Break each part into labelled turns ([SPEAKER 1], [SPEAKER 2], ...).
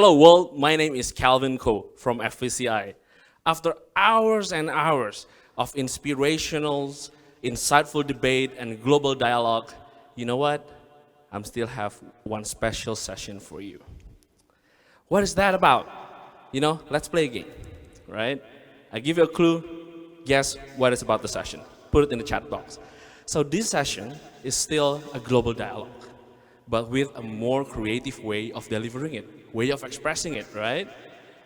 [SPEAKER 1] Hello world, my name is Calvin Ko from FVCI. After hours and hours of inspirational, insightful debate and global dialogue, you know what? I'm still have one special session for you. What is that about? Let's play a game, right? I give you a clue, guess what is about the session. Put it in the chat box. So this session is still a global dialogue, but with a more creative way of delivering it, way of expressing it, right?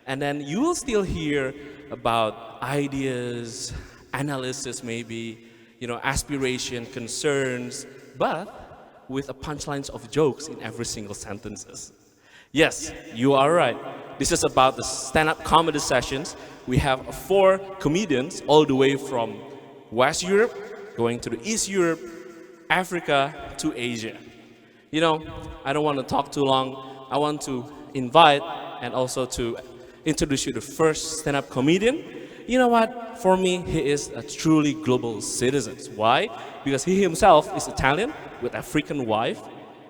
[SPEAKER 1] And then you will still hear about ideas, analysis maybe, aspiration, concerns, but with a punchlines of jokes in every single sentences. Yes, you are right. This is about the stand-up comedy sessions. We have 4 comedians all the way from West Europe, going to the East Europe, Africa to Asia. I don't want to talk too long. I want to invite and also to introduce you the first stand-up comedian. You know what? For me, he is a truly global citizen. Why? Because he himself is Italian with African wife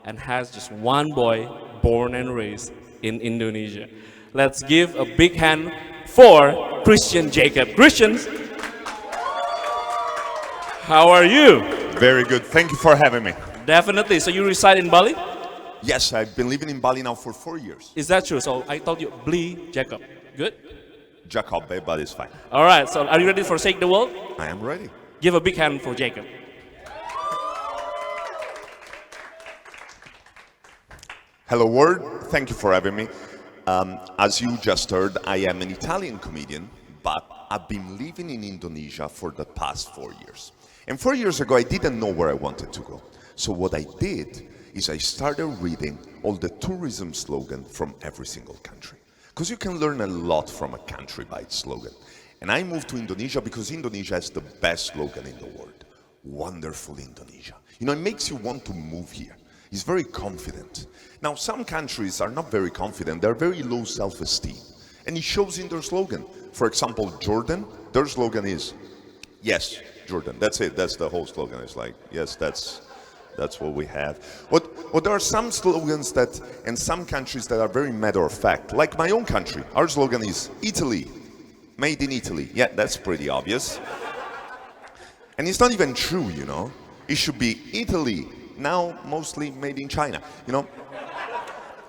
[SPEAKER 1] and has just one boy born and raised in Indonesia. Let's give a big hand for Christian Jacob. Christian, how are you?
[SPEAKER 2] Very good. Thank you for having me.
[SPEAKER 1] Definitely. So you reside in Bali?
[SPEAKER 2] Yes, I've been living in Bali now for 4 years.
[SPEAKER 1] Is that true? So I told you, Bli Jacob. Good?
[SPEAKER 2] Jacob, but it's fine.
[SPEAKER 1] All right. So are you ready to forsake the world?
[SPEAKER 2] I am ready.
[SPEAKER 1] Give a big hand for Jacob.
[SPEAKER 2] Hello, world. Thank you for having me. As you just heard, I am an Italian comedian, but I've been living in Indonesia for the past 4 years. And 4 years ago, I didn't know where I wanted to go. So what I did is I started reading all the tourism slogan from every single country. Because you can learn a lot from a country by its slogan. And I moved to Indonesia because Indonesia has the best slogan in the world. Wonderful Indonesia. It makes you want to move here. It's very confident. Now, some countries are not very confident. They're very low self-esteem. And it shows in their slogan. For example, Jordan, their slogan is, yes, Jordan. That's it. That's the whole slogan. It's like, yes, that's what we have. But there are some slogans that, and some countries that are very matter of fact. Like my own country, our slogan is Italy, made in Italy. Yeah, that's pretty obvious. And it's not even true, It should be Italy, now mostly made in China,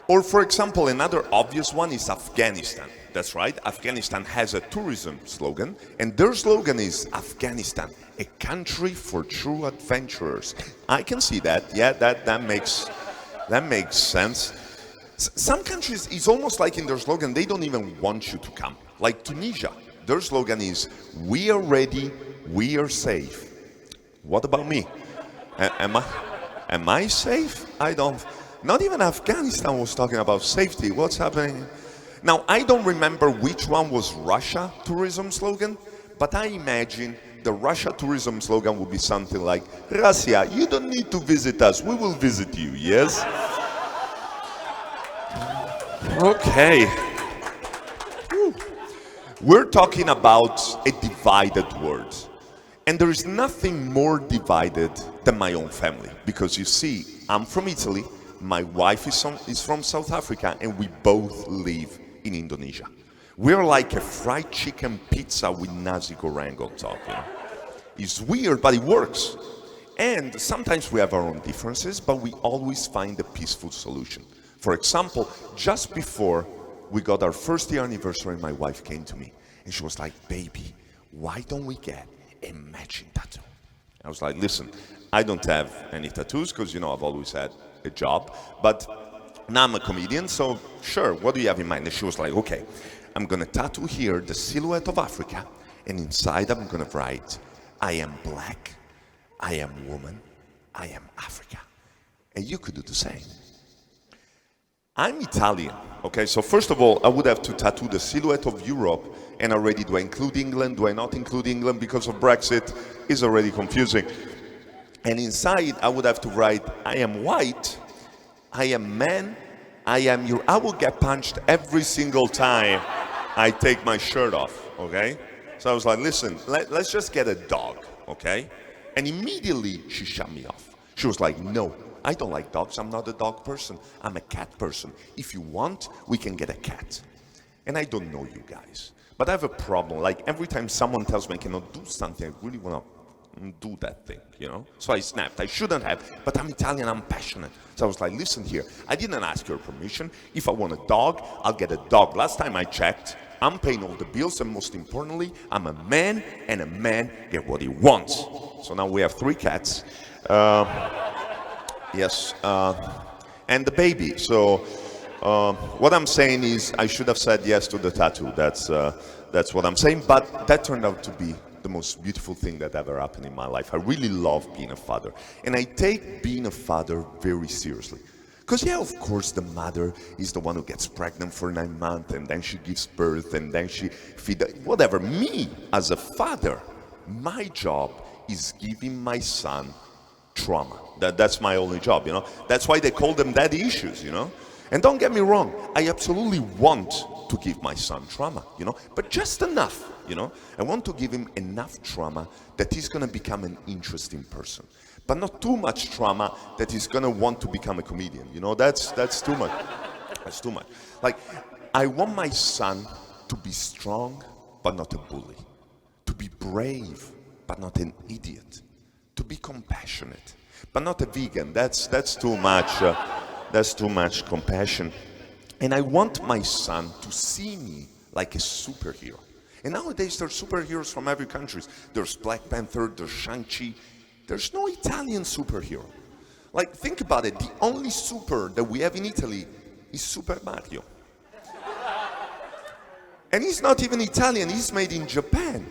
[SPEAKER 2] Or for example, another obvious one is Afghanistan. That's right, Afghanistan has a tourism slogan, and their slogan is Afghanistan, a country for true adventurers. I can see that. Yeah, that makes sense. Some countries, it's almost like in their slogan, they don't even want you to come. Like Tunisia, their slogan is, we are ready, we are safe. What about me? Am I safe? Not even Afghanistan was talking about safety. What's happening? Now, I don't remember which one was Russia tourism slogan, but I imagine the Russia tourism slogan would be something like, Russia, you don't need to visit us, we will visit you, yes? Okay. We're talking about a divided world. And there is nothing more divided than my own family. Because you see, I'm from Italy, my wife is from South Africa, and we both live in Indonesia. We're like a fried chicken pizza with nasi goreng on top. It's weird, but it works. And sometimes we have our own differences, but we always find a peaceful solution. For example, just before we got our first year anniversary, my wife came to me and she was like, baby, why don't we get a matching tattoo? I was like, listen, I don't have any tattoos because, I've always had a job, but now I'm a comedian, so sure, what do you have in mind? And she was like, okay, I'm gonna tattoo here the silhouette of Africa, and inside I'm gonna write, I am black, I am woman, I am Africa. And you could do the same. I'm Italian, okay, so first of all, I would have to tattoo the silhouette of Europe, and already do I include England, do I not include England because of Brexit? It's already confusing. And inside, I would have to write, I am white, I am man, I will get punched every single time I take my shirt off, okay? So I was like, listen, let's just get a dog, okay? And immediately she shut me off. She was like, no, I don't like dogs. I'm not a dog person. I'm a cat person. If you want, we can get a cat. And I don't know you guys, but I have a problem. Like every time someone tells me I cannot do something, I really want to do that thing, you know? So I snapped. I shouldn't have, but I'm Italian, I'm passionate. So I was like, listen here, I didn't ask your permission. If I want a dog, I'll get a dog. Last time I checked, I'm paying all the bills, and most importantly, I'm a man, and a man get what he wants. So now we have 3 cats. Yes, and the baby. So what I'm saying is I should have said yes to the tattoo. That's what I'm saying. But that turned out to be the most beautiful thing that ever happened in my life. I really love being a father. And I take being a father very seriously. Because yeah, of course, the mother is the one who gets pregnant for 9 months, and then she gives birth, and then she feeds, whatever. Me, as a father, my job is giving my son trauma. That's my only job, you know. That's why they call them daddy issues, you know. And don't get me wrong, I absolutely want to give my son trauma, you know, but just enough, you know. I want to give him enough trauma that he's going to become an interesting person, but not too much trauma that he's going to want to become a comedian, you know. That's too much. That's too much. Like, I want my son to be strong, but not a bully, to be brave, but not an idiot, to be compassionate, but not a vegan. That's too much. That's too much compassion. And I want my son to see me like a superhero. And nowadays there's superheroes from every country. There's Black Panther, there's Shang-Chi. There's no Italian superhero. Like, think about it. The only super that we have in Italy is Super Mario. And he's not even Italian, he's made in Japan.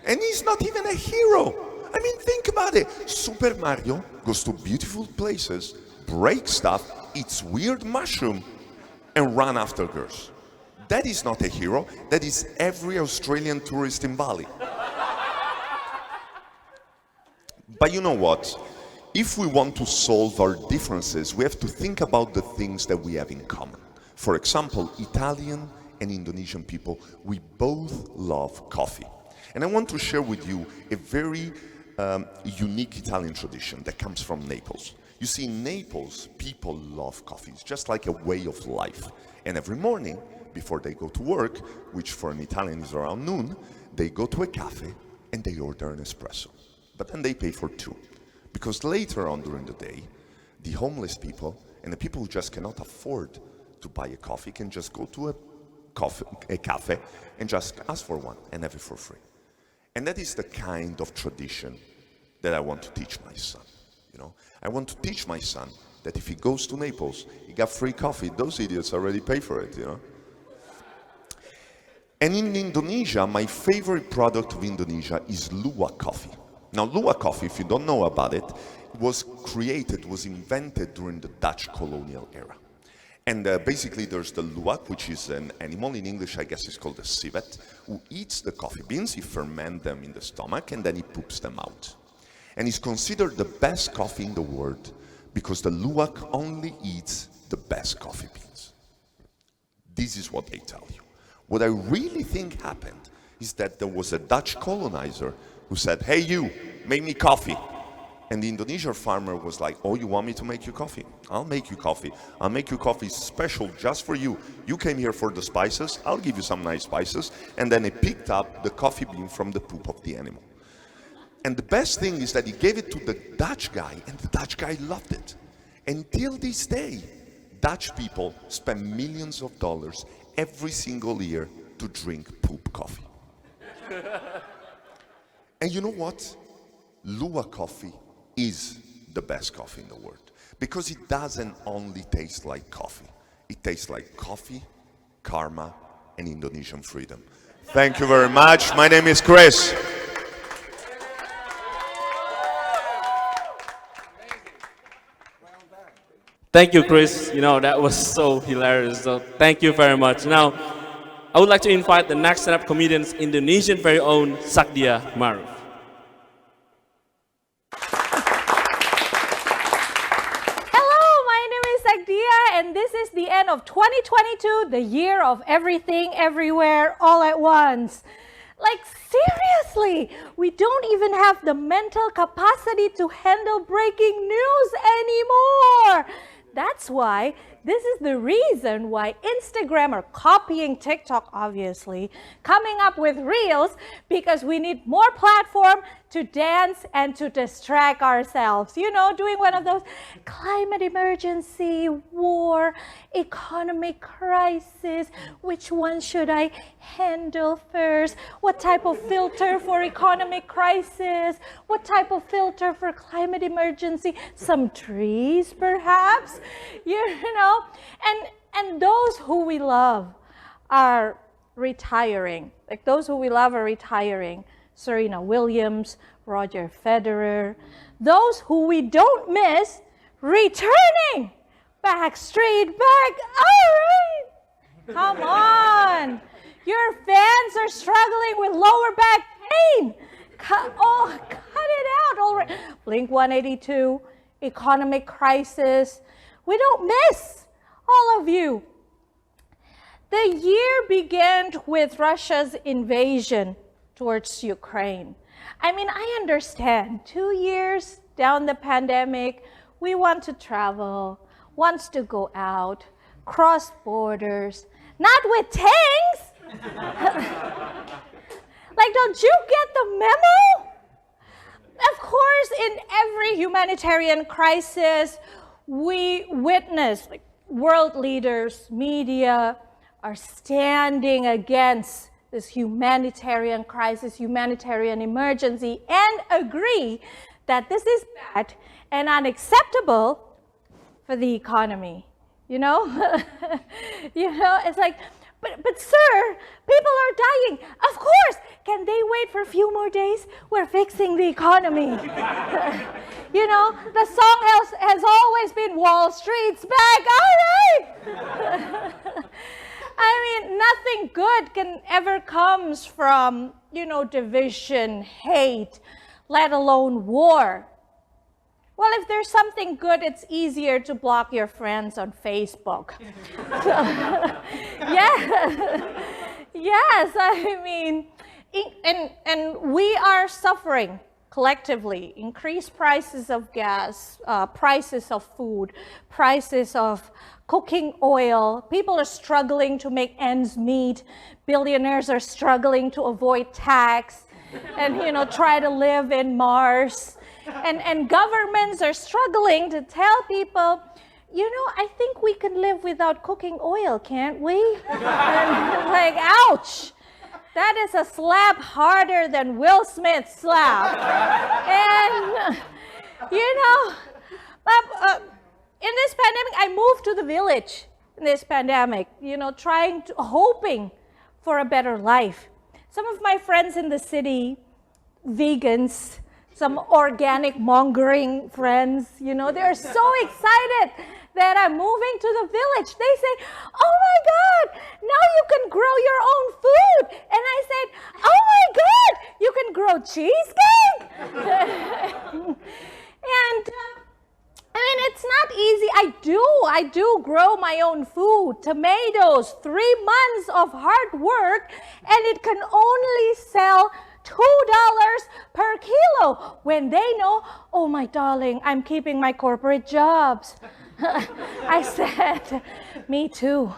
[SPEAKER 2] And he's not even a hero. I mean, think about it. Super Mario goes to beautiful places, breaks stuff, eats weird mushroom, and run after girls. That is not a hero. That is every Australian tourist in Bali. But you know what? If we want to solve our differences, we have to think about the things that we have in common. For example, Italian and Indonesian people, we both love coffee. And I want to share with you a very unique Italian tradition that comes from Naples. You see, in Naples, people love coffee. It's just like a way of life. And every morning, before they go to work, which for an Italian is around noon, they go to a cafe and they order an espresso. But then they pay for 2. Because later on during the day, the homeless people and the people who just cannot afford to buy a coffee can just go to a cafe and just ask for one and have it for free. And that is the kind of tradition that I want to teach my son. You know, I want to teach my son that if he goes to Naples, he got free coffee. Those idiots already pay for it, you know. And in Indonesia, my favorite product of Indonesia is luwak coffee. Now, luwak coffee, if you don't know about it, was invented during the Dutch colonial era. And basically there's the luwak, which is an animal. In English, I guess it's called a civet, who eats the coffee beans. He ferments them in the stomach, and then he poops them out. And it's considered the best coffee in the world because the luwak only eats the best coffee beans. This is what they tell you. What I really think happened is that there was a Dutch colonizer who said, hey you, make me coffee. And the Indonesian farmer was like, oh, you want me to make you coffee? I'll make you coffee. I'll make you coffee special just for you. You came here for the spices, I'll give you some nice spices. And then he picked up the coffee bean from the poop of the animal. And the best thing is that he gave it to the Dutch guy, and the Dutch guy loved it. Until this day, Dutch people spend millions of dollars every single year to drink poop coffee. And you know what? Luwak coffee is the best coffee in the world because it doesn't only taste like coffee. It tastes like coffee, karma, and Indonesian freedom. Thank you very much. My name is Chris.
[SPEAKER 1] Thank you, Chris. You know, that was so hilarious. So thank you very much. Now, I would like to invite the next stand-up comedian's Indonesian very own Sakdia Maruf.
[SPEAKER 3] Hello, my name is Sakdia, and this is the end of 2022, the year of everything, everywhere, all at once. Like, seriously, we don't even have the mental capacity to handle breaking news anymore. That's why, this is the reason why Instagram are copying TikTok, obviously, coming up with Reels, because we need more platform to dance and to distract ourselves. You know, doing one of those climate emergency, war, economic crisis, which one should I handle first? What type of filter for economic crisis? What type of filter for climate emergency? Some trees, perhaps? You know, and those who we love are retiring. Like those who we love are retiring. Serena Williams, Roger Federer. Those who we don't miss, returning. Backstreet back. All right. Come on. Your fans are struggling with lower back pain. Cut it out already. Blink-182, economic crisis. We don't miss all of you. The year began with Russia's invasion towards Ukraine. I mean, I understand 2 years down the pandemic, we want to travel, wants to go out, cross borders, not with tanks. Like, don't you get the memo? Of course, in every humanitarian crisis, we witness, like, world leaders, media are standing against this humanitarian crisis, humanitarian emergency, and agree that this is bad and unacceptable for the economy. You know? You know, it's like, but sir, people are dying. Of course, can they wait for a few more days? We're fixing the economy. You know, the song has always been Wall Street's back, all right. I mean, nothing good can ever comes from, you know, division, hate, let alone war. Well, if there's something good, it's easier to block your friends on Facebook. Yes, I mean, and we are suffering collectively. Increased prices of gas, prices of food, prices of cooking oil. People are struggling to make ends meet. Billionaires are struggling to avoid tax and, you know, try to live in Mars. And governments are struggling to tell people, you know, I think we can live without cooking oil, can't we? And like, ouch. That is a slap harder than Will Smith's slap. And, you know, in this pandemic, I moved to the village in this pandemic, you know, hoping for a better life. Some of my friends in the city, vegans, some organic mongering friends, you know, they're so excited that I'm moving to the village. They say, oh my God, now you can grow your own food. And I said, oh my God, you can grow cheesecake? And I mean, it's not easy. I do grow my own food, tomatoes, 3 months of hard work, and it can only sell $2 per kilo when they know, oh my darling, I'm keeping my corporate jobs. I said, me too.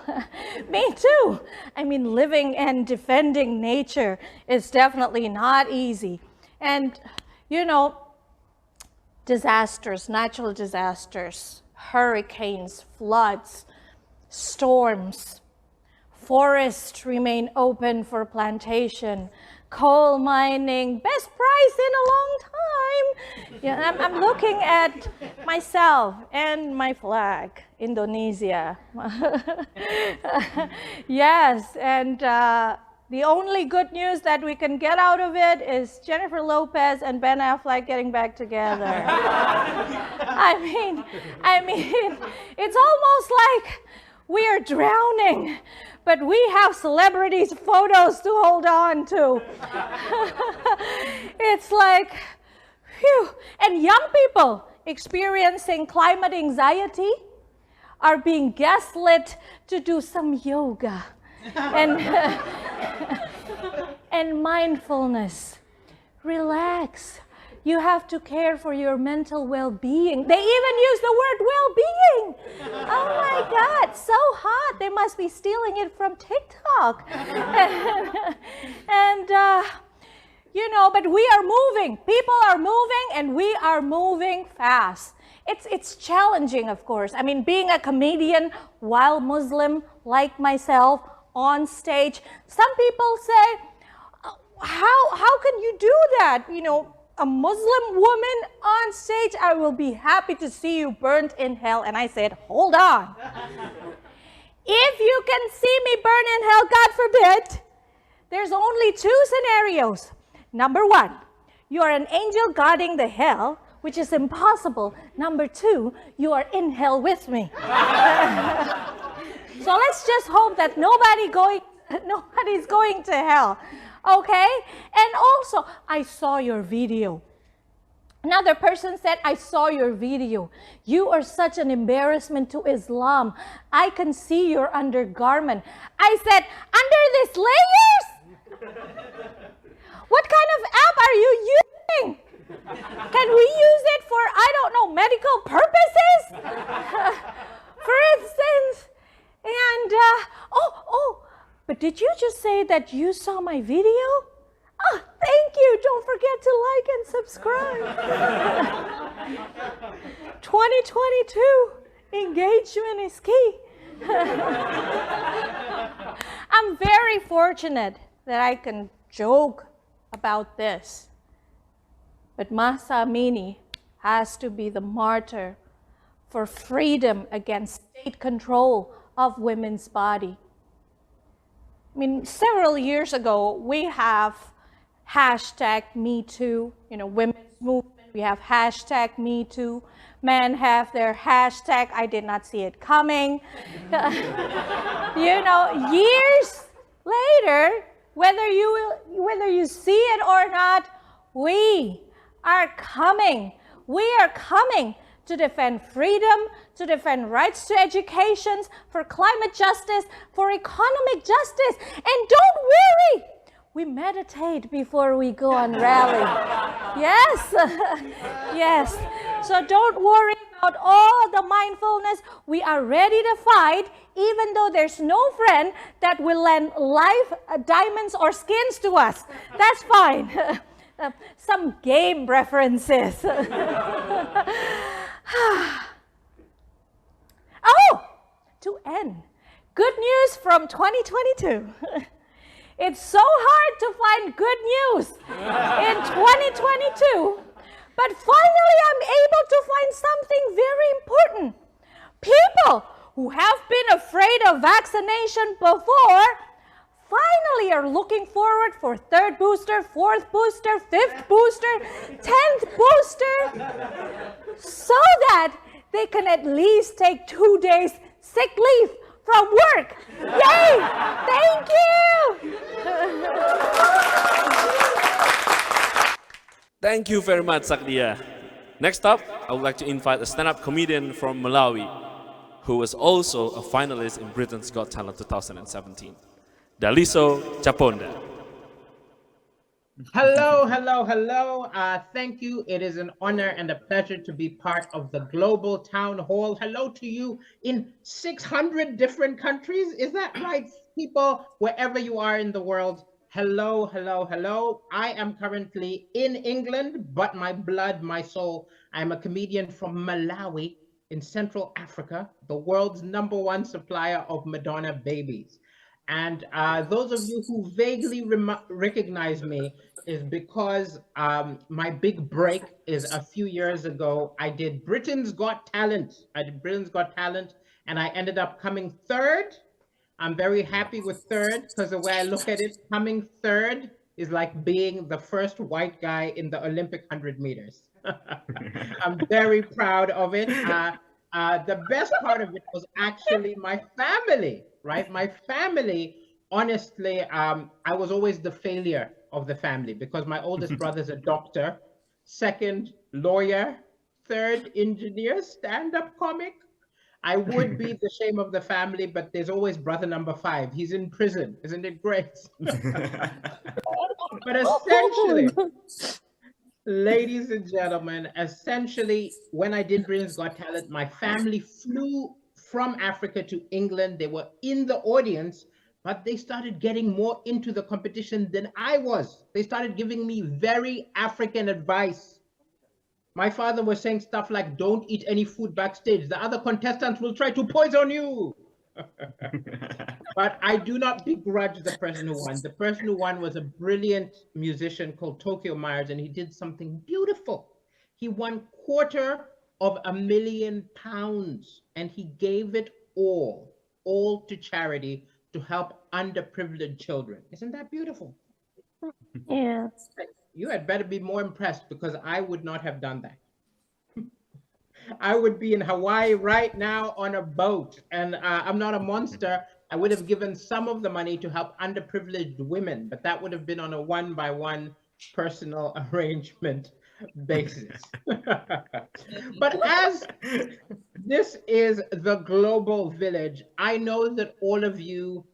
[SPEAKER 3] Me too. I mean, living and defending nature is definitely not easy. And, you know, disasters, natural disasters, hurricanes, floods, storms, forests remain open for plantation, coal mining, best price in a long time. Yeah, I'm looking at myself and my flag, Indonesia. Yes, and the only good news that we can get out of it is Jennifer Lopez and Ben Affleck getting back together. I mean, it's almost like we are drowning, but we have celebrities' photos to hold on to. It's like, phew. And young people experiencing climate anxiety are being gaslit to do some yoga. And and mindfulness. Relax. You have to care for your mental well-being. They even use the word well-being. Oh my God, so hot. They must be stealing it from TikTok. And you know, but we are moving. People are moving, and we are moving fast. It's challenging, of course. I mean, being a comedian while Muslim like myself on stage, some people say, how can you do that? You know, a Muslim woman on stage, I will be happy to see you burnt in hell. And I said, hold on. If you can see me burn in hell, God forbid, there's only two scenarios. Number one, you are an angel guarding the hell, which is impossible. Number two, you are in hell with me. So let's just hope that nobody's going to hell. Okay? And also, I saw your video. Another person said, I saw your video. You are such an embarrassment to Islam. I can see your undergarment. I said, under these layers? What kind of app are you using? Can we use it for, I don't know, medical purposes? For instance. And, but did you just say that you saw my video? Oh, thank you. Don't forget to like and subscribe. 2022, engagement is key. I'm very fortunate that I can joke about this. But Mahsa Amini has to be the martyr for freedom against state control of women's body. I mean, several years ago, we have hashtag #MeToo, you know, women's movement. We have hashtag #MeToo. Men have their hashtag, I did not see it coming. You know, years later, whether you see it or not, we are coming. We are coming to defend freedom, to defend rights to education, for climate justice, for economic justice. And don't worry, we meditate before we go on rally. Yes, yes. So don't worry about all the mindfulness. We are ready to fight, even though there's no friend that will lend life, diamonds, or skins to us. That's fine. Some game references. Oh, to end, good news from 2022. It's so hard to find good news in 2022, but finally I'm able to find something very important. People who have been afraid of vaccination before finally are looking forward for third booster, fourth booster, fifth booster, 10th booster, so that they can at least take 2 days sick leave from work. Yay! Thank you!
[SPEAKER 1] Thank you very much, Sakdia. Next up, I would like to invite a stand-up comedian from Malawi, who was also a finalist in Britain's Got Talent 2017. Daliso Chaponda.
[SPEAKER 4] Hello, hello, hello. Thank you. It is an honor and a pleasure to be part of the Global Town Hall. Hello to you in 600 different countries. Is that right, people? Wherever you are in the world, hello, hello, hello. I am currently in England, but my blood, my soul, I'm a comedian from Malawi in Central Africa, the world's #1 supplier of Madonna babies. And those of you who vaguely recognize me is because my big break is a few years ago. I did Britain's Got Talent. And I ended up coming third. I'm very happy with third because the way I look at it, coming third is like being the first white guy in the Olympic 100 meters. I'm very proud of it. The best part of it was actually my family. Right? My family, honestly, I was always the failure of the family because my oldest brother's a doctor, second lawyer, third engineer, stand-up comic. I would be the shame of the family, but there's always brother number 5. He's in prison. Isn't it great? But essentially, ladies and gentlemen, essentially, when I did Britain's Got Talent, my family flew from Africa to England. They were in the audience, but they started getting more into the competition than I was. They started giving me very African advice. My father was saying stuff like, don't eat any food backstage. The other contestants will try to poison you. But I do not begrudge the person who won. The person who won was a brilliant musician called Tokyo Myers, and he did something beautiful. He won £250,000, and he gave it all to charity to help underprivileged children. Isn't that beautiful?
[SPEAKER 3] Yeah.
[SPEAKER 4] You had better be more impressed, because I would not have done that. I would be in Hawaii right now on a boat, and I'm not a monster. I would have given some of the money to help underprivileged women, but that would have been on a one-by-one personal arrangement basis. But as this is the global village, I know that all of you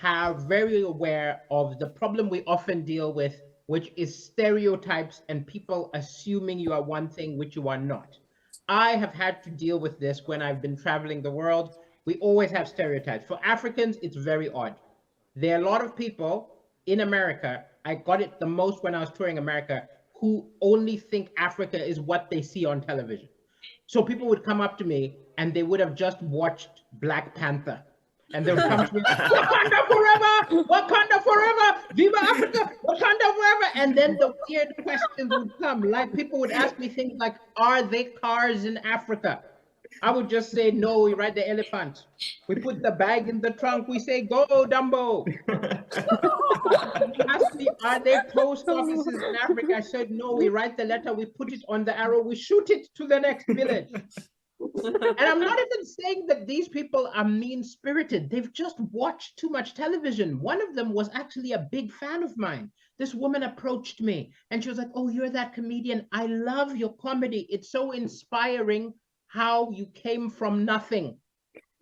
[SPEAKER 4] are very aware of the problem we often deal with, which is stereotypes and people assuming you are one thing which you are not. I have had to deal with this when I've been traveling the world. We always have stereotypes. For Africans, it's very odd. There are a lot of people in America, I got it the most when I was touring America, who only think Africa is what they see on television. So people would come up to me and they would have just watched Black Panther. And they would come to me, Wakanda forever, Wakanda forever, Viva Africa, Wakanda forever. And then the weird questions would come. Like people would ask me things like, are there cars in Africa? I would just say, no, we ride the elephant. We put the bag in the trunk. We say, go, Dumbo. Ask me, are there post offices in Africa? I said, no, we write the letter. We put it on the arrow. We shoot it to the next village. And I'm not even saying that these people are mean-spirited. They've just watched too much television. One of them was actually a big fan of mine. This woman approached me and she was like, oh, you're that comedian. I love your comedy. It's so inspiring how you came from nothing.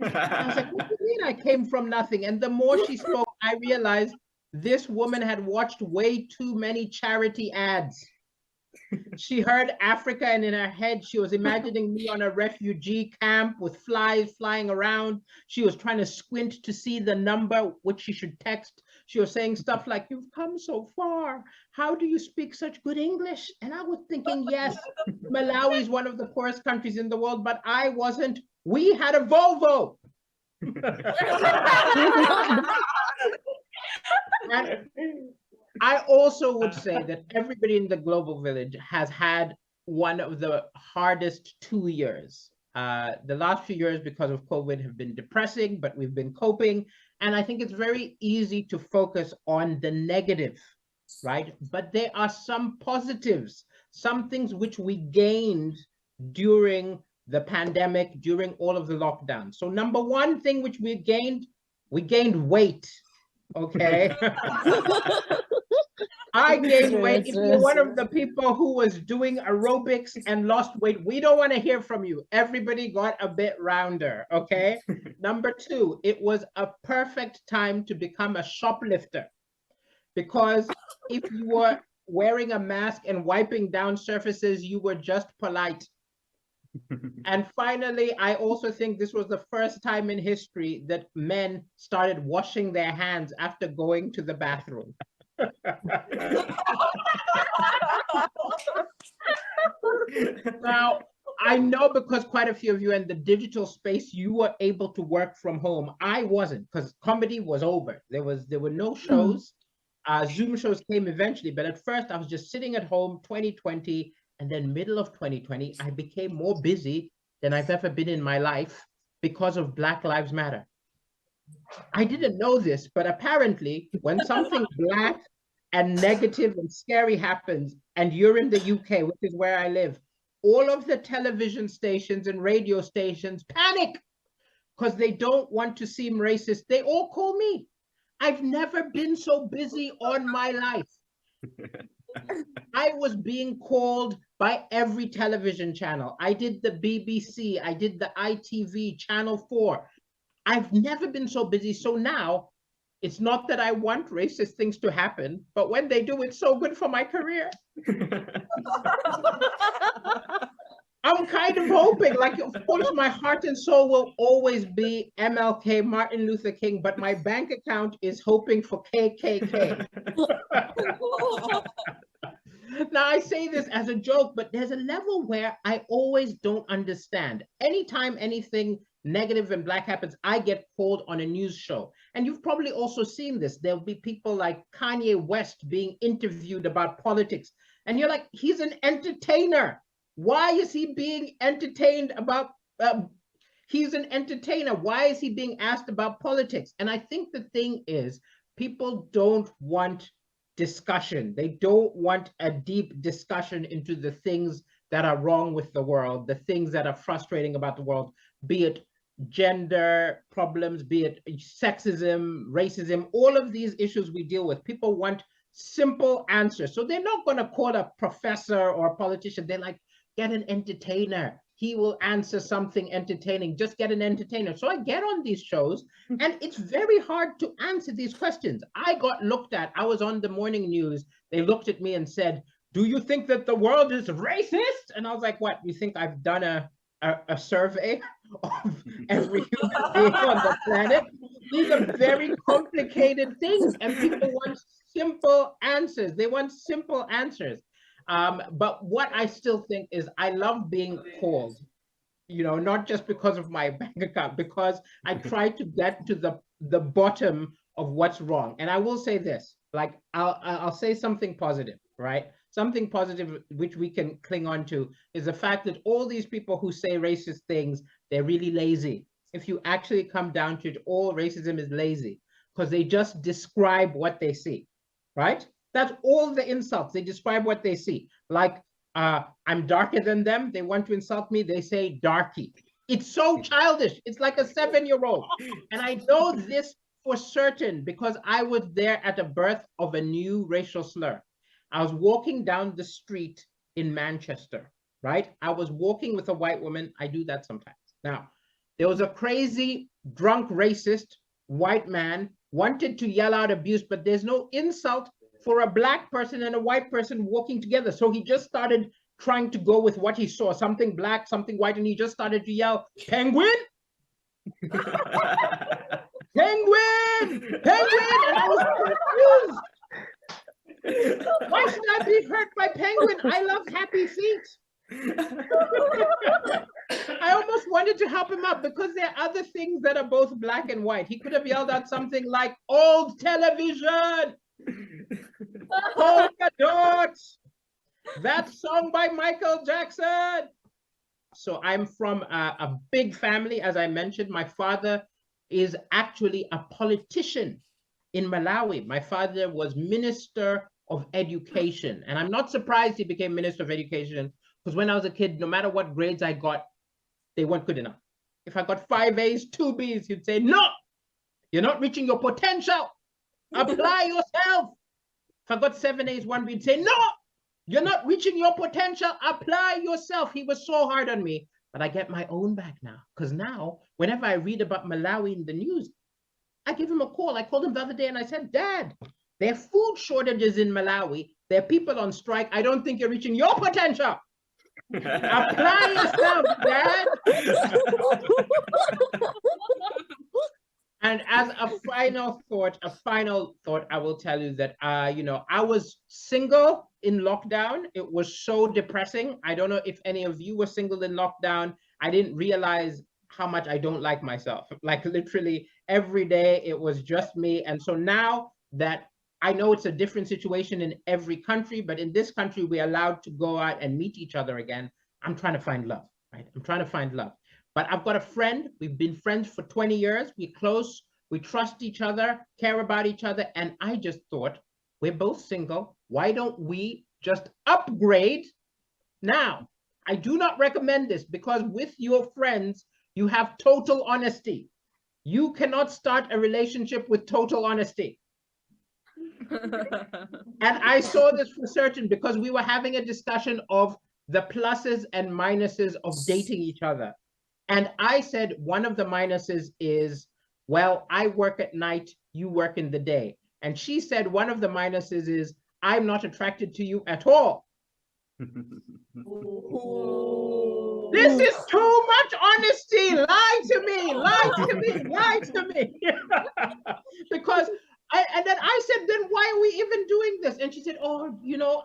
[SPEAKER 4] I was like, what do you mean I came from nothing? And the more she spoke, I realized this woman had watched way too many charity ads. She heard Africa, and in her head, she was imagining me on a refugee camp with flies flying around. She was trying to squint to see the number which she should text. She was saying stuff like, you've come so far. How do you speak such good English? And I was thinking, yes, Malawi is one of the poorest countries in the world, but I wasn't. We had a Volvo. And I also would say that everybody in the global village has had one of the hardest 2 years. The last few years, because of COVID, have been depressing, but we've been coping. And I think it's very easy to focus on the negative, right? But there are some positives, some things which we gained during the pandemic, during all of the lockdowns. So number one thing which we gained weight, okay? I gained weight. If you're one of the people who was doing aerobics and lost weight, we don't want to hear from you. Everybody got a bit rounder, okay? Number two, it was a perfect time to become a shoplifter, because if you were wearing a mask and wiping down surfaces, you were just polite. And finally, I also think this was the first time in history that men started washing their hands after going to the bathroom. Now, I know because quite a few of you in the digital space, you were able to work from home. I wasn't, because comedy was over. There were no shows. Zoom shows came eventually, but at first I was just sitting at home, 2020, and then middle of 2020, I became more busy than I've ever been in my life because of Black Lives Matter. I didn't know this, but apparently when something Black and negative and scary happens, and you're in the UK, which is where I live, all of the television stations and radio stations panic because they don't want to seem racist. They all call me. I've never been so busy on my life. I was being called by every television channel. I did the BBC, I did the ITV, Channel 4. I've never been so busy. So now It's not that I want racist things to happen, but when they do, it's so good for my career. I'm kind of hoping, like, of course, my heart and soul will always be MLK, Martin Luther King, but my bank account is hoping for KKK. Now, I say this as a joke, but there's a level where I always don't understand. Anytime anything negative and black happens, I get called on a news show. And you've probably also seen this. There'll be people like Kanye West being interviewed about politics. And you're like, he's an entertainer. Why is he being entertained about, he's an entertainer. Why is he being asked about politics? And I think the thing is, people don't want discussion. They don't want a deep discussion into the things that are wrong with the world, the things that are frustrating about the world, be it gender problems, be it sexism, racism, all of these issues we deal with. People want simple answers. So they're not going to call a professor or a politician. They're like, get an entertainer. He will answer something entertaining. Just get an entertainer. So I get on these shows and it's very hard to answer these questions. I got looked at. I was on the morning news. They looked at me and said, do you think that the world is racist? And I was like, what? You think I've done a survey of every human being on the planet? These are very complicated things and people want simple answers. They want simple answers. But what I still think is I love being called, you know, not just because of my bank account, because I try to get to the bottom of what's wrong. And I will say this, like, I'll say something positive, right? Something positive which we can cling on to is the fact that all these people who say racist things, they're really lazy. If you actually come down to it, all racism is lazy because they just describe what they see, right? That's all the insults. They describe what they see. Like, I'm darker than them. They want to insult me. They say darky. It's so childish. It's like a 7-year-old. And I know this for certain because I was there at the birth of a new racial slur. I was walking down the street in Manchester, right? I was walking with a white woman. I do that sometimes. Now, there was a crazy, drunk, racist white man wanted to yell out abuse, but there's no insult for a black person and a white person walking together. So he just started trying to go with what he saw, something black, something white, and he just started to yell, penguin? Penguin! Penguin! And I was confused. Why should I be hurt by penguin? I love happy feet. I almost wanted to help him up because there are other things that are both black and white. He could have yelled out something like old television. Polka dots. That song by Michael Jackson. So I'm from a big family. As I mentioned, my father is actually a politician in Malawi. My father was Minister of Education. And I'm not surprised he became Minister of Education because when I was a kid, no matter what grades I got, they weren't good enough. If I got 5 A's, 2 B's, he'd say, no, you're not reaching your potential. Apply yourself. If I got 7 A's, 1 B, he'd say, no, you're not reaching your potential. Apply yourself. He was so hard on me, but I get my own back now. Because now, whenever I read about Malawi in the news, I give him a call. I called him the other day and I said, Dad, there are food shortages in Malawi. There are people on strike. I don't think you're reaching your potential. Apply yourself, Dad. And as a final thought, I will tell you that, you know, I was single in lockdown. It was so depressing. I don't know if any of you were single in lockdown. I didn't realize how much I don't like myself. Like literally every day it was just me. And so now that I know it's a different situation in every country, but in this country, we're allowed to go out and meet each other again. I'm trying to find love, right? I'm trying to find love. But I've got a friend. We've been friends for 20 years. We're close. We trust each other, care about each other. And I just thought, we're both single. Why don't we just upgrade now? I do not recommend this because with your friends, you have total honesty. You cannot start a relationship with total honesty. And I saw this for certain because we were having a discussion of the pluses and minuses of dating each other. And I said, one of the minuses is Well, I work at night, you work in the day. And she said one of the minuses is, I'm not attracted to you at all. This is too much honesty. Lie to me, lie to me, lie to me. Because and then I said, then why are we even doing this? And she said, oh, you know,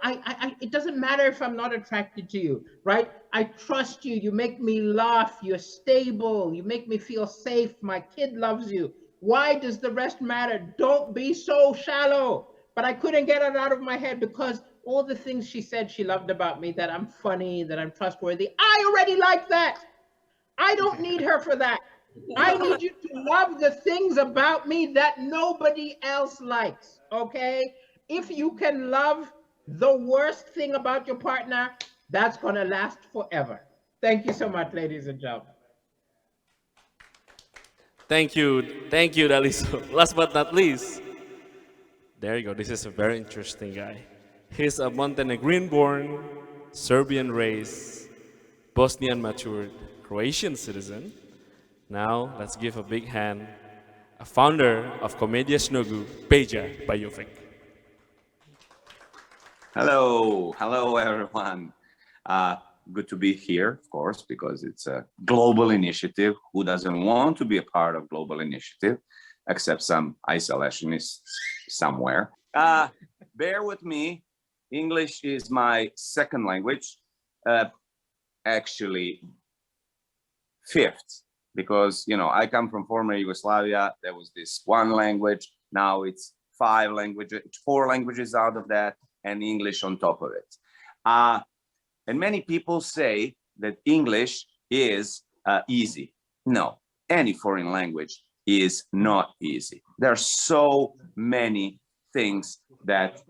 [SPEAKER 4] it doesn't matter if I'm not attracted to you, right? I trust you. You make me laugh. You're stable. You make me feel safe. My kid loves you. Why does the rest matter? Don't be so shallow. But I couldn't get it out of my head because all the things she said she loved about me, that I'm funny, that I'm trustworthy, I already like that. I don't need her for that. I need you to love the things about me that nobody else likes, okay? If you can love the worst thing about your partner, that's gonna last forever. Thank you so much, ladies and gentlemen.
[SPEAKER 1] Thank you, Daliso. Last but not least, there you go. This is a very interesting guy. He's a Montenegrin-born, Serbian race, Bosnian matured, Croatian citizen. Now, let's give a big hand, a founder of Komedia Snogu, Peja Bajovic.
[SPEAKER 5] Hello everyone. Good to be here, of course, because it's a global initiative. Who doesn't want to be a part of global initiative, except some isolationists somewhere? Bear with me. English is my second language, actually fifth, because I come from former Yugoslavia. There was this one language. Now it's 4 languages out of that, and English on top of it. And many people say that English is easy. No, any foreign language is not easy. There are so many things that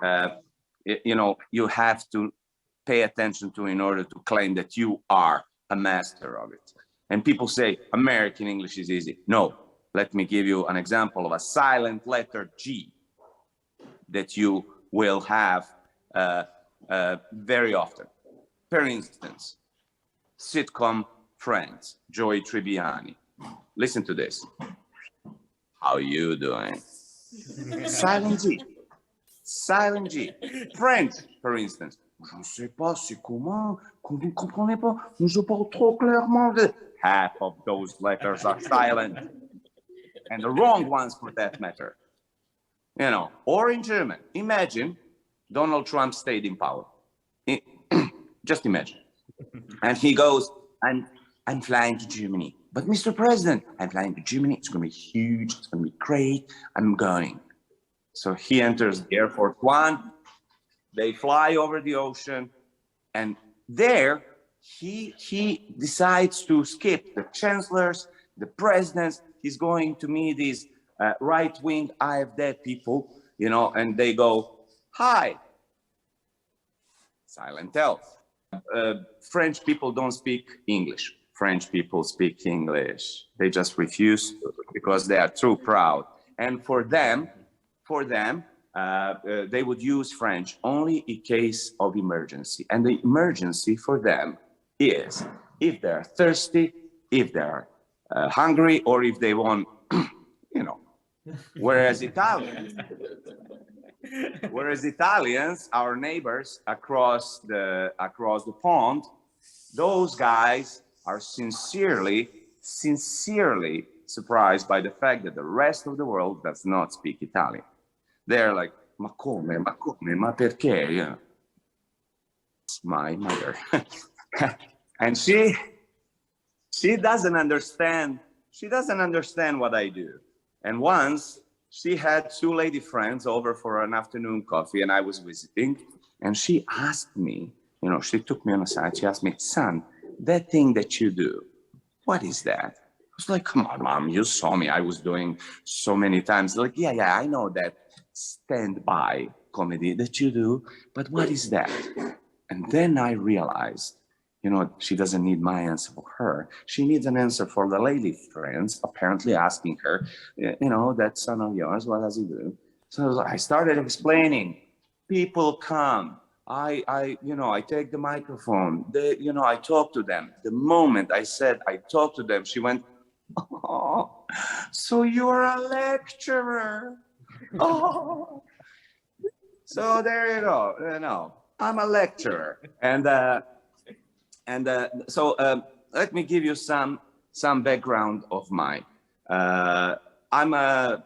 [SPEAKER 5] you have to pay attention to in order to claim that you are a master of it. And people say American English is easy. No, let me give you an example of a silent letter G that you will have very often. For instance, sitcom Friends, Joey Tribbiani. Listen to this. How you doing? Silent G. Silent G. Friends, for instance. Je ne sais pas c'est comment, vous ne comprenez pas, je parle trop clairement. Half of those letters are silent. And the wrong ones for that matter. Or in German. Imagine Donald Trump stayed in power. Just imagine. And he goes, I'm flying to Germany. But Mr. President, I'm flying to Germany. It's going to be huge. It's going to be great. I'm going. So he enters the Air Force One. They fly over the ocean. And there, he decides to skip the chancellors, the presidents. He's going to meet these right-wing AfD people, and they go, hi. Silent L. French people don't speak English. French people speak English. They just refuse to because they are too proud. And for them, they would use French only in case of emergency. And the emergency for them is if they're thirsty, if they're hungry, or if they want, Whereas Italians, our neighbors across the pond, those guys are sincerely surprised by the fact that the rest of the world does not speak Italian. They're like, ma come, ma perché? Yeah. It's my mother. And she doesn't understand. She doesn't understand what I do. And once she had 2 lady friends over for an afternoon coffee, and I was visiting, and she asked me, she took me on the side. She asked me, son, that thing that you do, what is that? I was like, come on, mom, you saw me. I was doing so many times. Like, yeah, I know that stand-by comedy that you do, but what is that? And then I realized, she doesn't need my answer for her. She needs an answer for the lady friends, apparently asking her, that son of yours, what does he do? So I started explaining. People come. I take the microphone. I talk to them. The moment I said I talk to them, she went, oh, so you're a lecturer. Oh. So there you go. I'm a lecturer. So let me give you some background of mine. I'm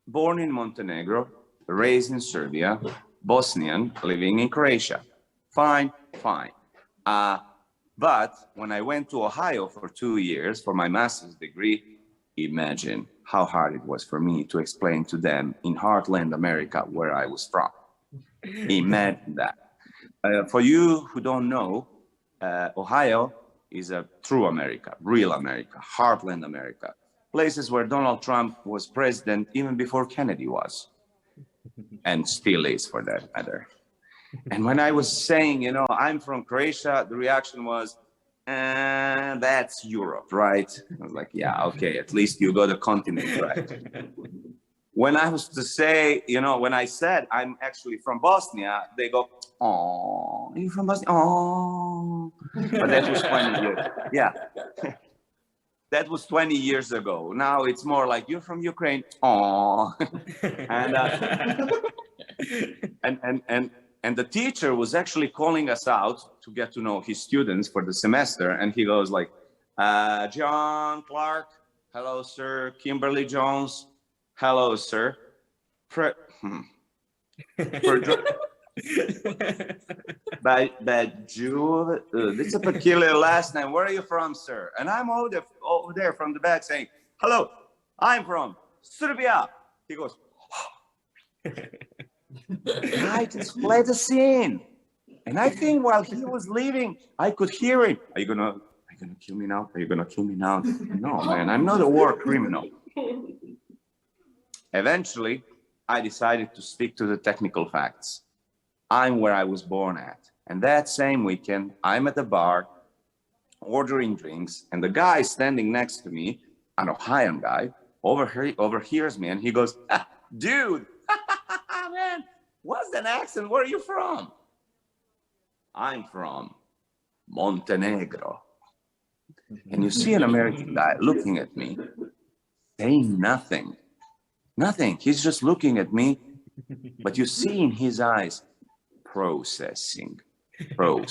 [SPEAKER 5] born in Montenegro, raised in Serbia, Bosnian, living in Croatia. Fine. But when I went to Ohio for 2 years for my master's degree, imagine how hard it was for me to explain to them in heartland America where I was from. Imagine that. For you who don't know, Ohio is a true America, real America, heartland America. Places where Donald Trump was president even before Kennedy was, and still is for that matter. And when I was saying, I'm from Croatia, the reaction was, that's Europe, right? I was like, yeah, okay, at least you got a continent right. When I was to say, when I said I'm actually from Bosnia, they go, oh, are you from Bosnia? Oh, but that was 20 years. Yeah, that was 20 years ago. Now it's more like, you're from Ukraine. Oh, and the teacher was actually calling us out to get to know his students for the semester. And he goes like, John Clark, hello, sir. Kimberly Jones, hello, sir. But Jude, this is a peculiar last name. Where are you from, sir? And I'm over there from the back saying, hello, I'm from Serbia. He goes, I just played the scene. And I think while he was leaving, I could hear him. Are you gonna kill me now? Are you gonna kill me now? No, man, I'm not a war criminal. Eventually, I decided to stick to the technical facts. I'm where I was born at. And that same weekend, I'm at the bar, ordering drinks, and the guy standing next to me, an Ohioan guy, overhears me, and he goes, dude, man, what's that accent? Where are you from? I'm from Montenegro. And you see an American guy looking at me, saying nothing. Nothing. He's just looking at me, but you see in his eyes, processing. Where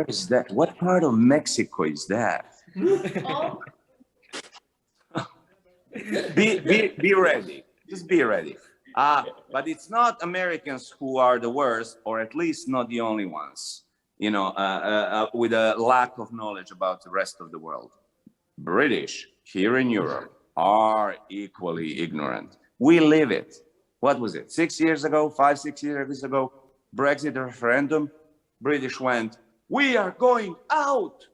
[SPEAKER 5] is that? What part of Mexico is that? Be ready. Just be ready. But it's not Americans who are the worst, or at least not the only ones, with a lack of knowledge about the rest of the world. British here in Europe are equally ignorant. We live it. What was it? 6 years ago, 5-6 years ago, Brexit referendum, British went, we are going out.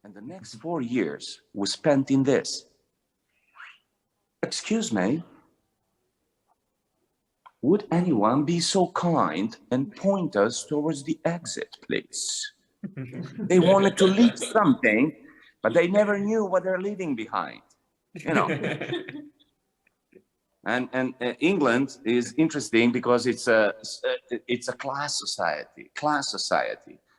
[SPEAKER 5] And the next 4 years was spent in this. Excuse me, would anyone be so kind and point us towards the exit, please? They wanted to leave something, but they never knew what they're leaving behind, And England is interesting because it's a class society.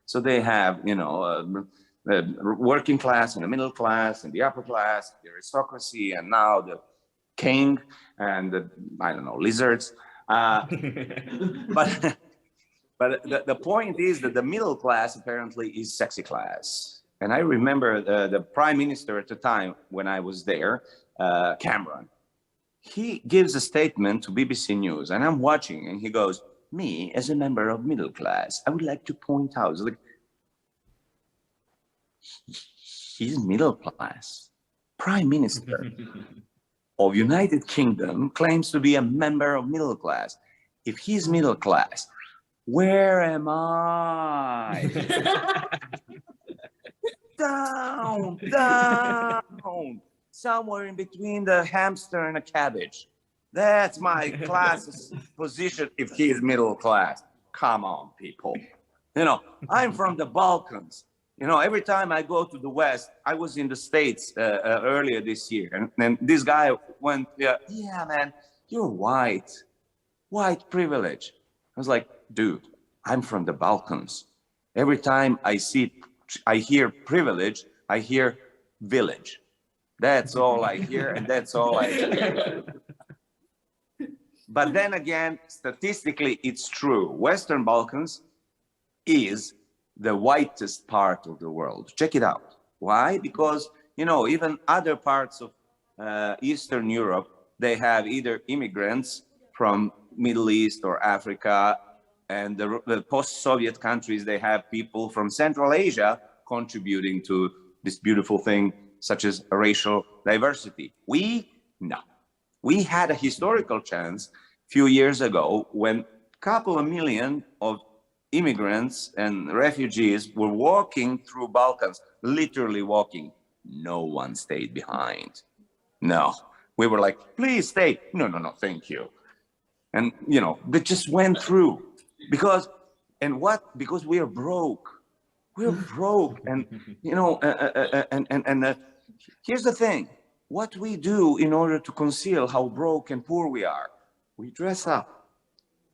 [SPEAKER 5] So they have, the working class and the middle class and the upper class, the aristocracy, and now the king and the, lizards. But the point is that the middle class apparently is sexy class. And I remember the prime minister at the time when I was there, Cameron, he gives a statement to BBC News, and I'm watching, and he goes, me, as a member of middle class, I would like to point out, like, he's middle class. Prime Minister of United Kingdom claims to be a member of middle class. If he's middle class, where am I? Down. Somewhere in between the hamster and a cabbage. That's my class's position if he is middle class. Come on, people. I'm from the Balkans. Every time I go to the West, I was in the States earlier this year, and this guy went, yeah, man, you're white privilege. I was like, dude, I'm from the Balkans. Every time I hear privilege, I hear village. That's all I hear, and that's all I hear. But then again, statistically, it's true. Western Balkans is the whitest part of the world. Check it out. Why? Because, you know, even other parts of Eastern Europe, they have either immigrants from Middle East or Africa, and the post-Soviet countries, they have people from Central Asia contributing to this beautiful thing, such as racial diversity. No. We had a historical chance a few years ago when a couple of million of immigrants and refugees were walking through Balkans, literally walking. No one stayed behind. No, we were like, please stay. No, thank you. And, you know, they just went through because we are broke. We're broke. And, you know, here's the thing. What we do in order to conceal how broke and poor we are, we dress up.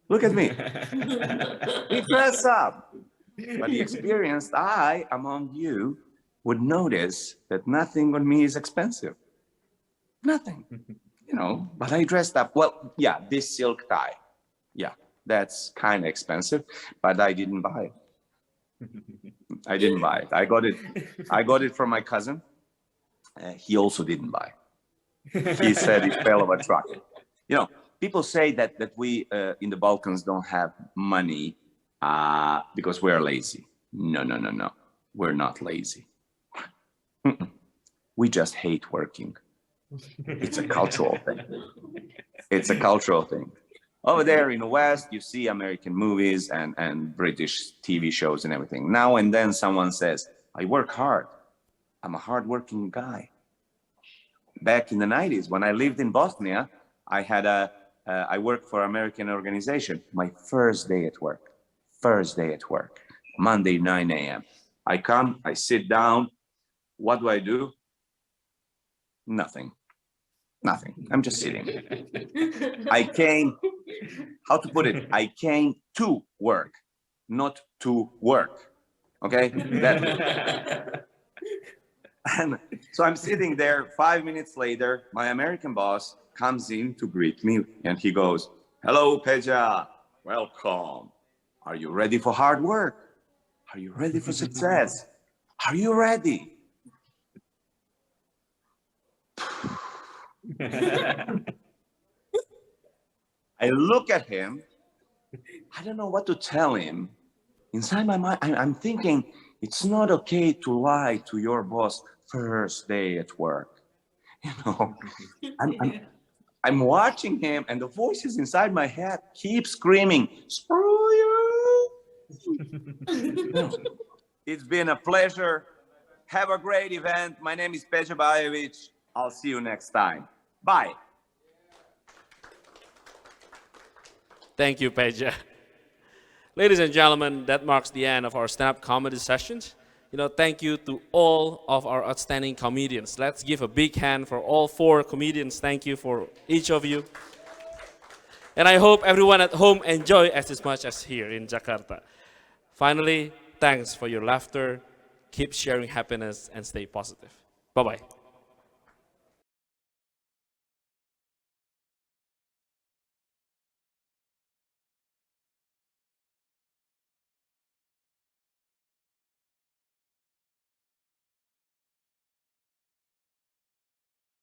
[SPEAKER 5] Look at me. We dress up. But the experienced eye among you would notice that nothing on me is expensive. Nothing. You know, but I dressed up. Well, yeah, this silk tie. Yeah, that's kind of expensive, but I didn't buy it. I didn't buy it. I got it from my cousin. He also didn't buy it. He said it fell off a truck. You know, people say that we in the Balkans don't have money because we're lazy. No. We're not lazy. We just hate working. It's a cultural thing. It's a cultural thing. Over there in the West, you see American movies and British TV shows and everything. Now and then someone says, I work hard. I'm a hardworking guy. Back in the 90s, when I lived in Bosnia, I worked for an American organization. My first day at work, Monday, 9 a.m. I come, I sit down. What do? Nothing. I'm just sitting. I came, how to put it? I came to work, not to work. Okay? And so I'm sitting there. 5 minutes later, my American boss comes in to greet me and he goes, hello, Peja, welcome. Are you ready for hard work? Are you ready for success? Are you ready? I look at him. I don't know what to tell him. Inside my mind, I'm thinking, it's not okay to lie to your boss first day at work. You know, I'm watching him, and the voices inside my head keep screaming, screw you. It's been a pleasure. Have a great event. My name is Peja Bajevic. I'll see you next time. Bye.
[SPEAKER 1] Thank you, Peja. Ladies and gentlemen, that marks the end of our stand-up comedy sessions. You know, thank you to all of our outstanding comedians. Let's give a big hand for all 4 comedians. Thank you for each of you. And I hope everyone at home enjoy as much as here in Jakarta. Finally, thanks for your laughter. Keep sharing happiness and stay positive. Bye-bye.